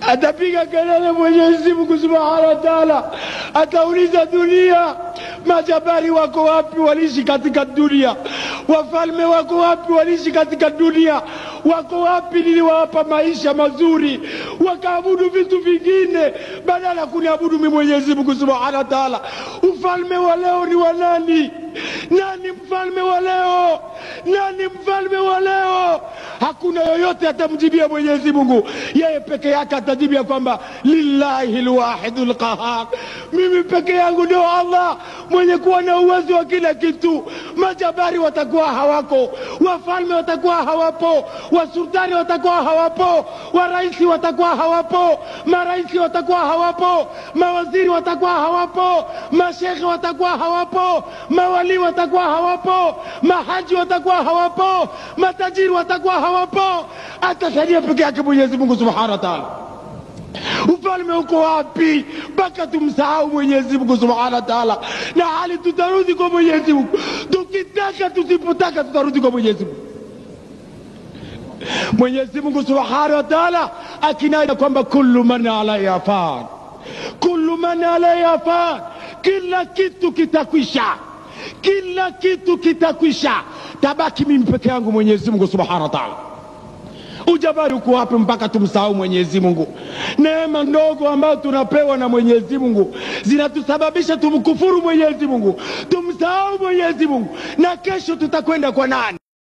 atapiga kelele Mwenyezi Mungu Subhanahu wa Ta'ala, atauliza dunia, majabari wako wapi waliishi katika dunia? Wafalme wako wapi waliishi katika dunia? Wako wapi niliwapa maisha mazuri wakaabudu vitu vingine badala kuniabudu mimi Mwenyezi Mungu Subhanahu wa Ta'ala? Ufalme wa leo ni wa nani? Nani mfalme wa leo? Nani mfalme wa leo? Hakuna yoyote atamjibia Mwenyezi Mungu. Yeye peke yake atajibia kwamba lillahi alwahidul qahhar, mimi peke yangu ndio Allah mwenye kuwa na uwezo wa kila kitu. Majabari watakuwa hawako, wafalme watakuwa hawapo, wasultani watakuwa hawapo, waraisi watakuwa hawapo, maraisi watakuwa hawapo, mawaziri watakuwa hawapo, mashekhe watakuwa hawapo, mawali watakuwa hawapo, mahaji watakuwa hawapo, matajiri watakuwa hawapo. Atasalia peke yake Mwenyezi Mungu Subhanahu wa Ta'ala. Ufalme uko wapi mpaka tumsahau Mwenyezi Mungu Subhanahu wa Ta'ala? Na hali tutarudi kwa Mwenyezi Mungu, tukitaka tusipotaka tutarudi kwa Mwenyezi Mungu. Mwenyezi Mungu Subhanahu wa Ta'ala akinena kwamba kullu man alayha fan, kullu man alayha fan, kila kitu kitakwisha, kila kitu kitakwisha, tabaki mimi peke yangu Mwenyezi Mungu Subhanahu wa Ta'ala. Ujabari uko wapi mpaka tumsahau Mwenyezi Mungu? Neema ndogo ambazo tunapewa na Mwenyezi Mungu zinatusababisha tumkufuru Mwenyezi Mungu, tumsahau Mwenyezi Mungu, na kesho tutakwenda kwa nani?